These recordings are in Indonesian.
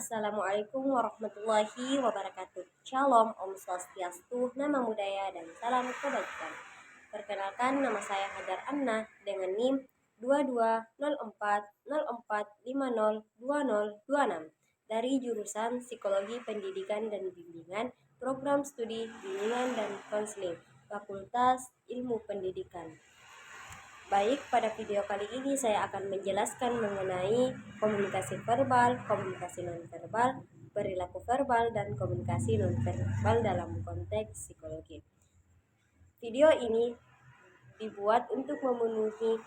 Assalamualaikum warahmatullahi wabarakatuh. Shalom, Om Swastiastu, Nama Budaya, dan Salam Kebajikan. Perkenalkan, nama saya Hajar Anna dengan NIM 220404502026 dari jurusan Psikologi Pendidikan dan Bimbingan, Program Studi Bimbingan dan Konseling, Fakultas Ilmu Pendidikan. Baik, pada video kali ini saya akan menjelaskan mengenai komunikasi verbal, komunikasi nonverbal, perilaku verbal, dan komunikasi nonverbal dalam konteks psikologi. Video ini dibuat untuk memenuhi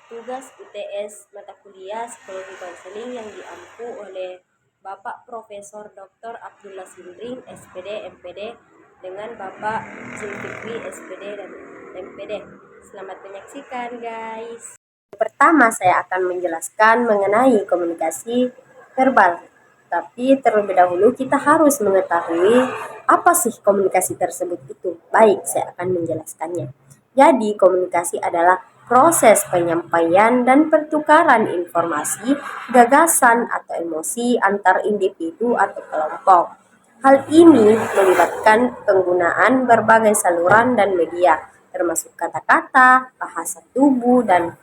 tugas UTS mata kuliah Psikologi Konseling yang diampu oleh Bapak Profesor Dr. Abdullah Sindring, SPD, MPD, dengan Bapak Zulfikri, SPD, dan MPD. Selamat menyaksikan, guys. Pertama, saya akan menjelaskan mengenai komunikasi verbal. Tapi terlebih dahulu kita harus mengetahui apa sih komunikasi tersebut itu. Baik, saya akan menjelaskannya. Jadi, komunikasi adalah proses penyampaian dan pertukaran informasi, gagasan, atau emosi antar individu atau kelompok. Hal ini melibatkan penggunaan berbagai saluran dan media, termasuk kata-kata, bahasa tubuh, dan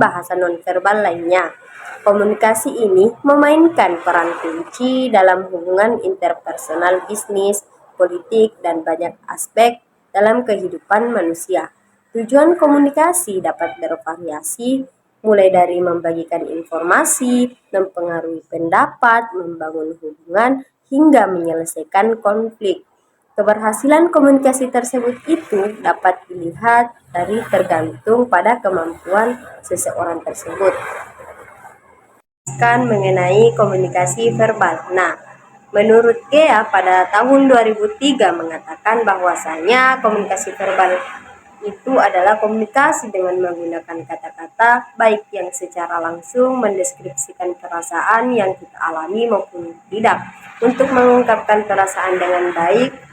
bahasa nonverbal lainnya. Komunikasi ini memainkan peran kunci dalam hubungan interpersonal, bisnis, politik, dan banyak aspek dalam kehidupan manusia. Tujuan komunikasi dapat bervariasi, mulai dari membagikan informasi, mempengaruhi pendapat, membangun hubungan, hingga menyelesaikan konflik. Keberhasilan komunikasi tersebut itu dapat dilihat dari tergantung pada kemampuan seseorang tersebut. Mengenai komunikasi verbal. Nah, menurut Gea pada tahun 2003 mengatakan bahwasanya komunikasi verbal itu adalah komunikasi dengan menggunakan kata-kata baik yang secara langsung mendeskripsikan perasaan yang kita alami maupun tidak. Untuk mengungkapkan perasaan dengan baik,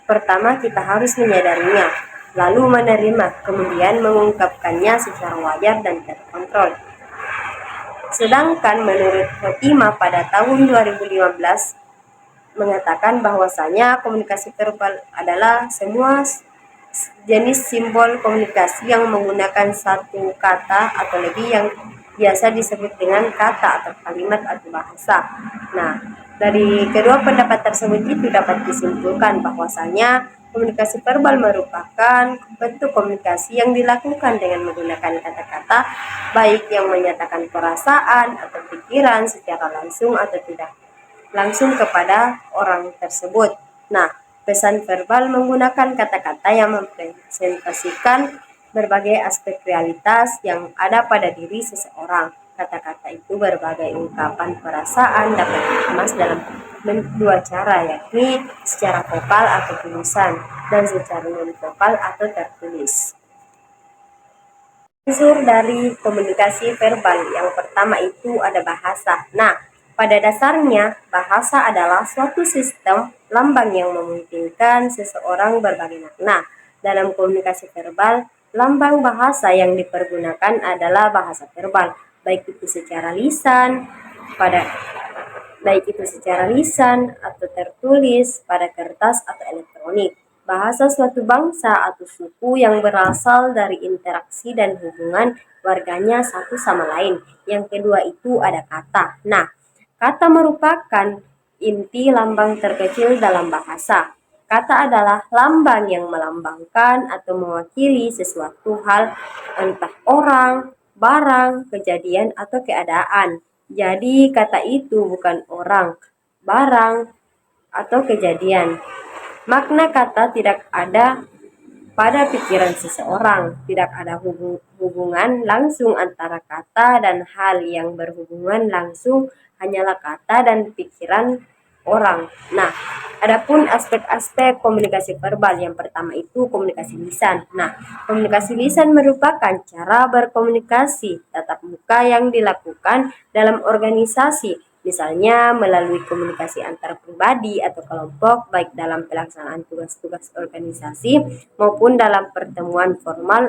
pertama kita harus menyadarinya, lalu menerima, kemudian mengungkapkannya secara wajar dan terkontrol. Sedangkan menurut Fatima pada tahun 2015 mengatakan bahwasanya komunikasi verbal adalah semua jenis simbol komunikasi yang menggunakan satu kata atau lebih yang biasa disebut dengan kata atau kalimat atau bahasa. Nah, dari kedua pendapat tersebut itu dapat disimpulkan bahwasanya komunikasi verbal merupakan bentuk komunikasi yang dilakukan dengan menggunakan kata-kata baik yang menyatakan perasaan atau pikiran secara langsung atau tidak langsung kepada orang tersebut. Nah, pesan verbal menggunakan kata-kata yang mempresentasikan berbagai aspek realitas yang ada pada diri seseorang. Kata-kata itu berbagai ungkapan perasaan dapat dikemas dalam dua cara, yakni secara vokal atau tulisan dan secara non-vokal atau tertulis. Unsur dari komunikasi verbal yang pertama itu ada bahasa. Nah, pada dasarnya bahasa adalah suatu sistem lambang yang memungkinkan seseorang berbagi makna. Dalam komunikasi verbal, lambang bahasa yang dipergunakan adalah bahasa verbal, baik itu secara lisan atau tertulis pada kertas atau elektronik. Bahasa suatu bangsa atau suku yang berasal dari interaksi dan hubungan warganya satu sama lain. Yang kedua itu ada kata. Nah, kata merupakan inti lambang terkecil dalam bahasa. Kata adalah lambang yang melambangkan atau mewakili sesuatu hal, entah orang, barang, kejadian, atau keadaan. Jadi kata itu bukan orang, barang, atau kejadian. Makna kata tidak ada pada pikiran seseorang, tidak ada hubungan langsung antara kata dan hal. Yang berhubungan langsung hanyalah kata dan pikiran orang. Nah, adapun aspek-aspek komunikasi verbal, yang pertama itu komunikasi lisan. Nah, komunikasi lisan merupakan cara berkomunikasi tatap muka yang dilakukan dalam organisasi, misalnya melalui komunikasi antar pribadi atau kelompok, baik dalam pelaksanaan tugas-tugas organisasi maupun dalam pertemuan formal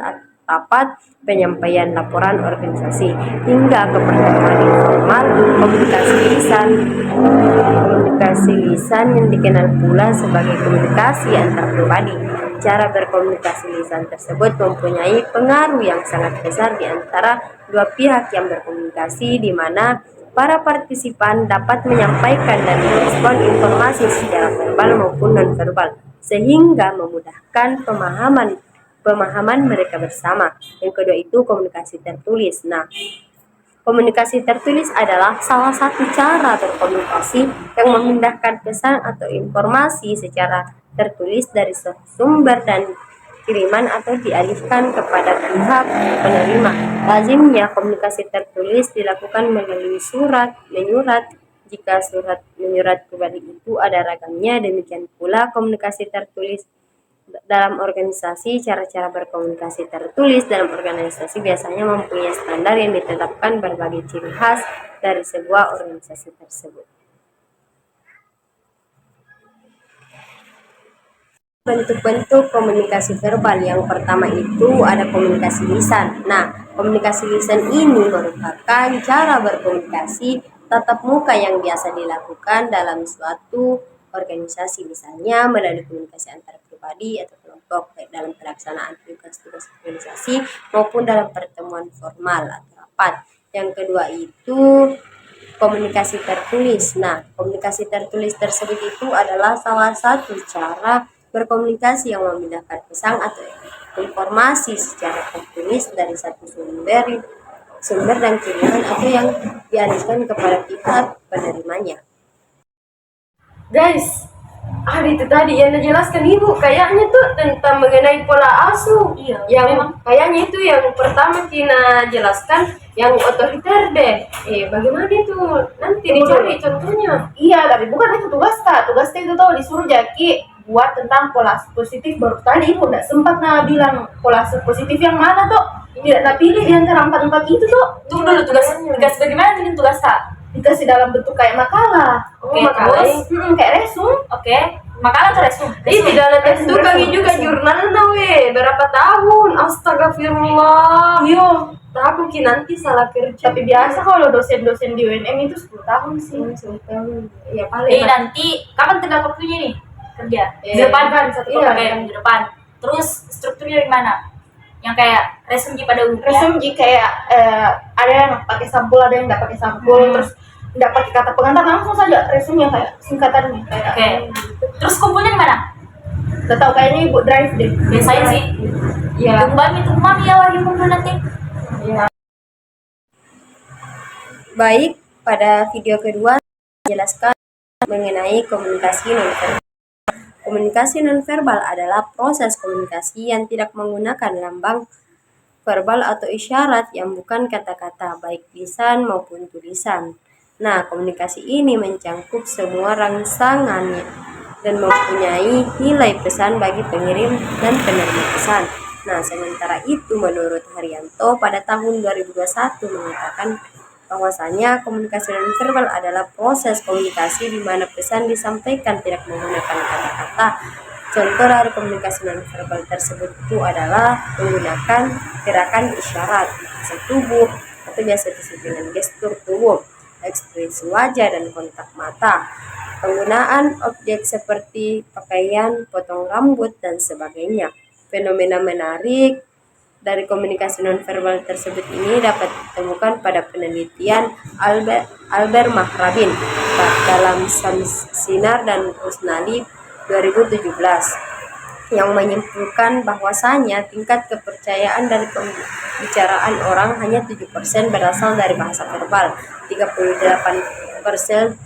rapat, penyampaian laporan organisasi, hingga ke pertemuan informal. Komunikasi lisan yang dikenal pula sebagai komunikasi antar pribadi. Cara berkomunikasi lisan tersebut mempunyai pengaruh yang sangat besar di antara dua pihak yang berkomunikasi, di mana para partisipan dapat menyampaikan dan merespon informasi secara verbal maupun non-verbal, sehingga memudahkan pemahaman mereka bersama. Yang kedua itu komunikasi tertulis. Nah, komunikasi tertulis adalah salah satu cara berkomunikasi yang memindahkan pesan atau informasi secara tertulis dari sumber dan kiriman atau dialihkan kepada pihak penerima. Lazimnya komunikasi tertulis dilakukan melalui surat menyurat. Jika surat menyurat pribadi itu ada ragamnya, demikian pula komunikasi tertulis dalam organisasi. Cara-cara berkomunikasi tertulis dalam organisasi biasanya mempunyai standar yang ditetapkan berbagai ciri khas dari sebuah organisasi tersebut. Bentuk-bentuk komunikasi verbal. Yang pertama itu ada komunikasi lisan. Nah, komunikasi lisan ini merupakan cara berkomunikasi tatap muka yang biasa dilakukan dalam suatu organisasi, misalnya melalui komunikasi antar pribadi atau kelompok, baik dalam pelaksanaan tugas-tugas organisasi maupun dalam pertemuan formal atau rapat. Yang kedua itu komunikasi tertulis. Nah, komunikasi tertulis tersebut itu adalah salah satu cara berkomunikasi yang memindahkan pesan atau informasi secara tertulis dari satu sumber dan kiriman atau yang dialihkan kepada pihak penerimanya. Guys, itu tadi yang dijelaskan ibu kayaknya tuh tentang mengenai pola asuh. Iya, yang memang. kayaknya itu yang pertama Tina jelaskan yang otoriter deh. Bagaimana itu nanti dicari contohnya? Iya, tapi bukan itu tugas itu tuh disuruh Jaki buat tentang pola asuh positif. Baru tadi ibu nggak sempat bilang pola asuh positif yang mana tuh, tidak pilih di antara empat itu tuh. Tunggu dulu, tugas bagaimana bikin tugas tak? Dikasih dalam bentuk kayak makalah. Oke, makalah. Kayak resume. Oke, makalah atau resume? Tidak ada Itu kami juga jurnal berapa tahun? Astagfirullah. Iya. Aku nanti salah kerja. Tapi biasa kalau dosen-dosen di UNM itu 10 tahun sih. 10 tahun. Ya paling. Nanti kapan tengah waktunya nih kerja? Di depan kan satu di depan. Terus strukturnya gimana? Yang kayak resume pada umumnya. Resume kayak ada yang pakai sampul, ada yang nggak pakai sampul, terus nggak pakai kata pengantar, langsung saja resume yang kayak singkatannya kayak. Oke. Terus kumpulnya di mana? Udah tahu kayaknya ibu drive deh. Biasanya sih. Iya. Itu mami ya lagi kumpul nanti. Iya. Baik, pada video kedua menjelaskan mengenai komunikasi nonverbal. Komunikasi nonverbal adalah proses komunikasi yang tidak menggunakan lambang verbal atau isyarat yang bukan kata-kata, baik lisan maupun tulisan. Nah, komunikasi ini mencangkup semua rangsangannya dan mempunyai nilai pesan bagi pengirim dan penerima pesan. Nah, sementara itu menurut Haryanto pada tahun 2021 mengatakan bahwasanya komunikasi nonverbal adalah proses komunikasi di mana pesan disampaikan tidak menggunakan kata-kata. Contoh dari komunikasi nonverbal tersebut itu adalah menggunakan gerakan isyarat, bahasa tubuh, atau biasa disebut dengan gestur tubuh, ekspresi wajah, dan kontak mata. Penggunaan objek seperti pakaian, potong rambut, dan sebagainya. Fenomena menarik dari komunikasi nonverbal tersebut ini dapat ditemukan pada penelitian Albert Mahrabin dalam Sinar dan Rusnali 2017 yang menyimpulkan bahwasanya tingkat kepercayaan dari pembicaraan orang hanya 7% berasal dari bahasa verbal, 38%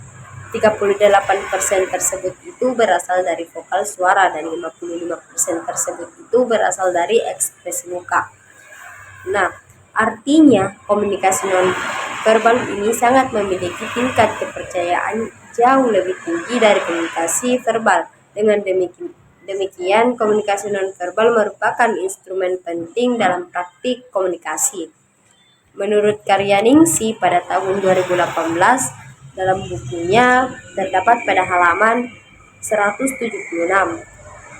tersebut itu berasal dari vokal suara, dan 55% tersebut itu berasal dari ekspresi muka. Nah, artinya komunikasi non-verbal ini sangat memiliki tingkat kepercayaan jauh lebih tinggi dari komunikasi verbal. Dengan demikian, komunikasi non-verbal merupakan instrumen penting dalam praktik komunikasi. Menurut Karyaningsih pada tahun 2018, dalam bukunya terdapat pada halaman 176,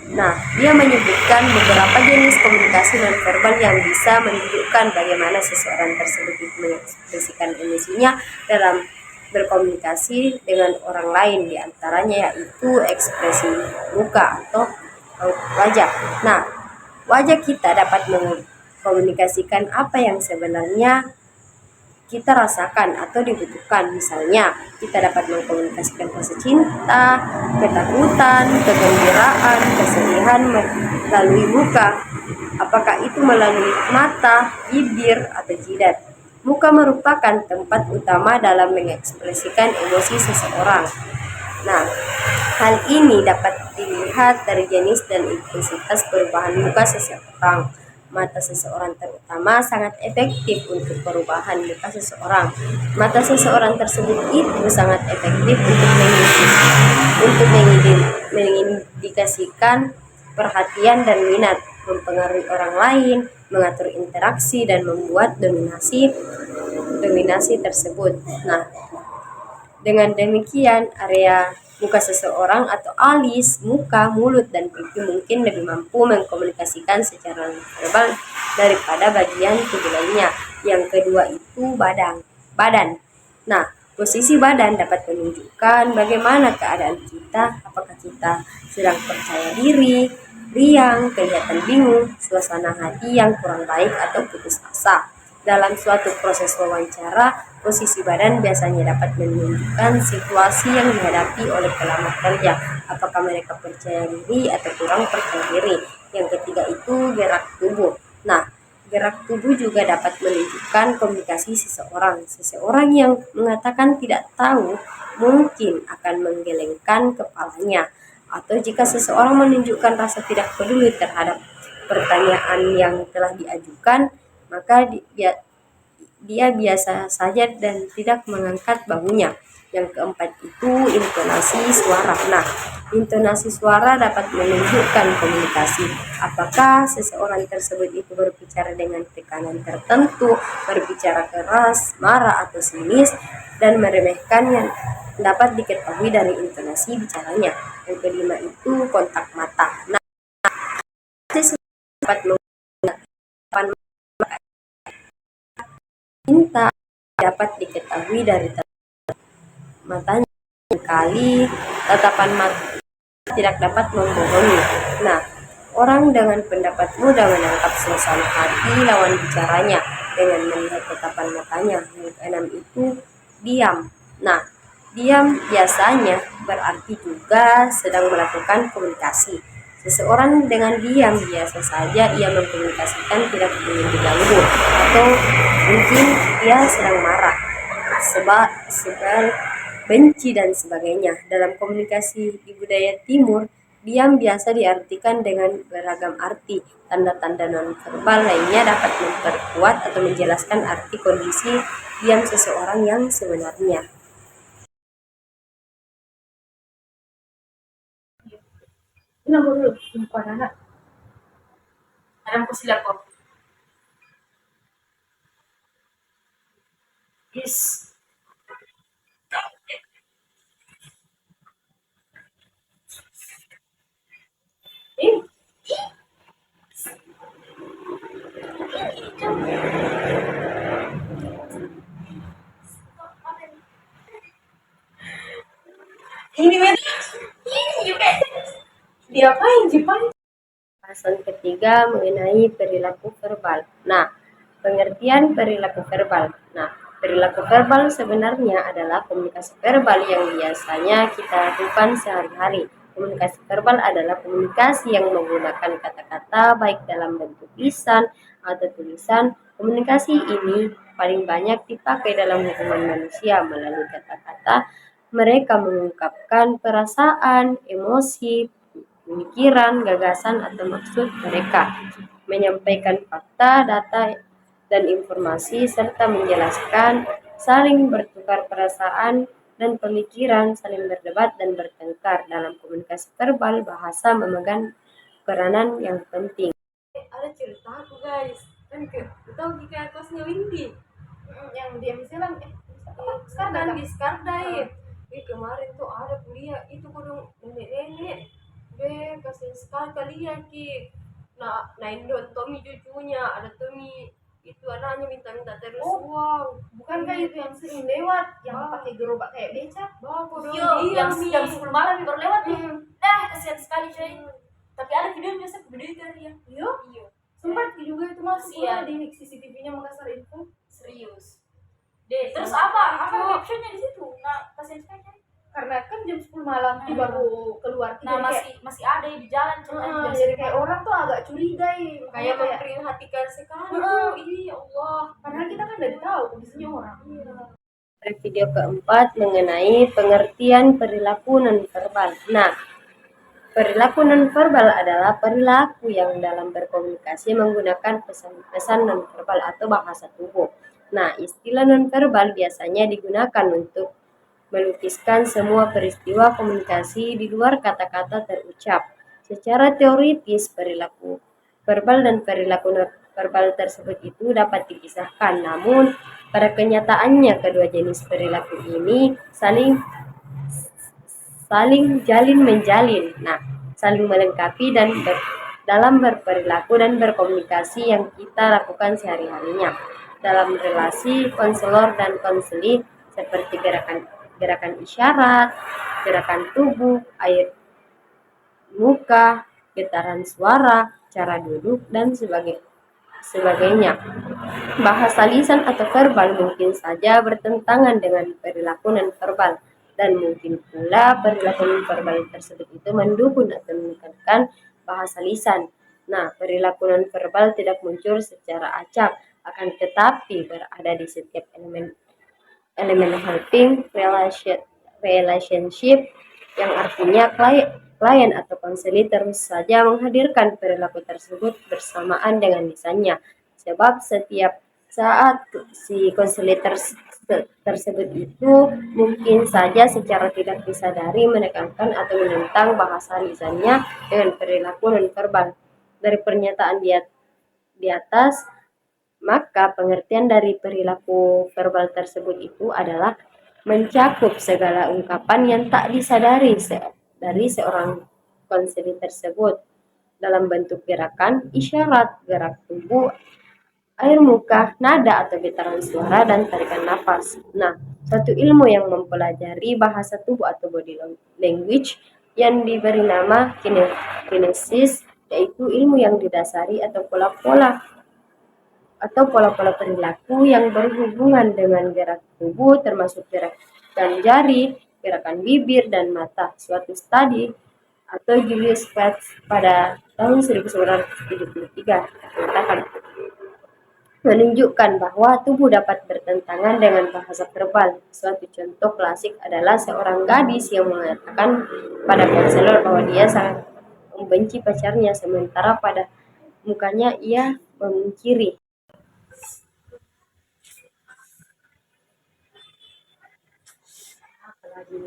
Nah, dia menyebutkan beberapa jenis komunikasi nonverbal yang bisa menunjukkan bagaimana seseorang tersebut itu mengekspresikan emosinya dalam berkomunikasi dengan orang lain, diantaranya yaitu ekspresi muka atau raut wajah. Nah, wajah kita dapat mengkomunikasikan apa yang sebenarnya kita rasakan atau dibutuhkan. Misalnya, kita dapat mengkomunikasikan rasa cinta, ketakutan, kegembiraan, kesedihan melalui muka. Apakah itu melalui mata, bibir, atau jidat? Muka merupakan tempat utama dalam mengekspresikan emosi seseorang. Nah, hal ini dapat dilihat dari jenis dan intensitas perubahan muka seseorang. Mata seseorang terutama sangat efektif untuk perubahan muka seseorang. Mata seseorang tersebut itu sangat efektif untuk mengindikasikan perhatian dan minat, mempengaruhi orang lain, mengatur interaksi, dan membuat dominasi tersebut. Nah, dengan demikian, area muka seseorang atau alis, muka, mulut, dan pipi mungkin lebih mampu mengkomunikasikan secara verbal daripada bagian tubuh lainnya. Yang kedua itu badan. Nah, posisi badan dapat menunjukkan bagaimana keadaan kita, apakah kita sedang percaya diri, riang, kelihatan bingung, suasana hati yang kurang baik, atau putus asa. Dalam suatu proses wawancara, posisi badan biasanya dapat menunjukkan situasi yang dihadapi oleh pelamar kerja. Apakah mereka percaya diri atau kurang percaya diri. Yang ketiga itu gerak tubuh. Nah, gerak tubuh juga dapat menunjukkan komunikasi seseorang. Seseorang yang mengatakan tidak tahu mungkin akan menggelengkan kepalanya. Atau jika seseorang menunjukkan rasa tidak peduli terhadap pertanyaan yang telah diajukan, maka dia biasa saja dan tidak mengangkat bahunya. Yang keempat itu intonasi suara. Nah, intonasi suara dapat menunjukkan komunikasi. Apakah seseorang tersebut itu berbicara dengan tekanan tertentu, berbicara keras, marah, atau sinis, dan meremehkan yang dapat diketahui dari intonasi bicaranya. Yang kelima itu kontak mata. Nah, dapat mengungkapkan cinta dapat diketahui dari matanya. Kali tatapan mata tidak dapat membohongi. Nah, orang dengan pendapat mudah menangkap suasana hati lawan bicaranya dengan melihat tatapan matanya. Yang keenam itu diam. Nah, diam biasanya berarti juga sedang melakukan komunikasi. Seseorang dengan diam biasa saja ia mengkomunikasikan tidak ingin diganggu, atau mungkin ia sedang marah, sebal, benci, dan sebagainya. Dalam komunikasi di budaya timur, diam biasa diartikan dengan beragam arti. Tanda-tanda nonverbal lainnya dapat memperkuat atau menjelaskan arti kondisi diam seseorang yang sebenarnya. Ini dulu, bukan anak. Adam ko sila ko. Is Ini men, diapain Jepang? Bahasan ketiga mengenai perilaku verbal. Nah, pengertian perilaku verbal. Nah, perilaku verbal sebenarnya adalah komunikasi verbal yang biasanya kita lakukan sehari-hari. Komunikasi verbal adalah komunikasi yang menggunakan kata-kata baik dalam bentuk lisan atau tulisan. Komunikasi ini paling banyak dipakai dalam hubungan manusia. Melalui kata-kata, mereka mengungkapkan perasaan, emosi, pemikiran, gagasan, atau maksud mereka, menyampaikan fakta, data, dan informasi, serta menjelaskan, saling bertukar perasaan dan pemikiran, saling berdebat dan bertengkar. Dalam komunikasi verbal, bahasa memegang peranan yang penting. Ada cerita aku guys, kan tahu jika kelasnya Windy Yang dia misalnya sekarang di Skardai. Kemarin tuh ada kuliah itu kudu nenek-nenek kasih sekali ya Ki. Nah, Indon Tommy cucunya, ada Tommy itu anaknya minta-minta terus uang. Bukankah itu yang sering lewat, yang pakai gerobak kayak becak? Bagus Iya, yang jam 10 malam baru lewat nih. Kasihan sekali coy. Tapi ada video biasa video itu dia. Iya, Iya, sempat juga itu masuk Kasihan. di CCTV-nya Makassar itu. serius. Deh, terus apa captionnya di situ? Nah, kasihan sekali coy. Karena kan jam 10 malam dia baru keluar. Nah, masih ada di jalan ceritanya. Jadi kayak orang tuh agak curiga Kayak memprihatinkan sekali. Iya Allah. padahal kita kan dari tahu kondisinya orang. Video keempat mengenai pengertian perilaku nonverbal. Nah, perilaku nonverbal adalah perilaku yang dalam berkomunikasi menggunakan pesan-pesan nonverbal atau bahasa tubuh. Nah, istilah nonverbal biasanya digunakan untuk melukiskan semua peristiwa komunikasi di luar kata-kata terucap. Secara teoritis, perilaku verbal dan perilaku nonverbal tersebut itu dapat dipisahkan. Namun, pada kenyataannya kedua jenis perilaku ini saling jalin menjalin. Nah, saling melengkapi dan dalam berperilaku dan berkomunikasi yang kita lakukan sehari-harinya. Dalam relasi konselor dan konseli seperti gerakan isyarat, gerakan tubuh, air muka, getaran suara, cara duduk, dan sebagainya. Bahasa lisan atau verbal mungkin saja bertentangan dengan perilaku non-verbal, dan mungkin pula perilaku non-verbal tersebut itu mendukung atau menekankan bahasa lisan. Nah, perilaku non-verbal tidak muncul secara acak, akan tetapi berada di setiap elemen helping relationship, yang artinya klien atau konseli terus saja menghadirkan perilaku tersebut bersamaan dengan lisannya. Sebab setiap saat si konseli tersebut itu mungkin saja secara tidak disadari menekankan atau menentang bahasa lisannya dengan perilaku nonverbal. Dari pernyataan di atas, maka pengertian dari perilaku verbal tersebut itu adalah mencakup segala ungkapan yang tak disadari dari seorang konseli tersebut dalam bentuk gerakan, isyarat, gerak tubuh, air muka, nada atau getaran suara, dan tarikan nafas. Nah, satu ilmu yang mempelajari bahasa tubuh atau body language yang diberi nama kinesis, yaitu ilmu yang didasari atau pola-pola perilaku yang berhubungan dengan gerak tubuh, termasuk gerakan jari, gerakan bibir, dan mata. Suatu studi atau Julius Spatz pada tahun 1973 menunjukkan bahwa tubuh dapat bertentangan dengan bahasa verbal. Suatu contoh klasik adalah seorang gadis yang mengatakan pada konselor bahwa dia sangat membenci pacarnya, sementara pada mukanya ia memungkiri. Apalagi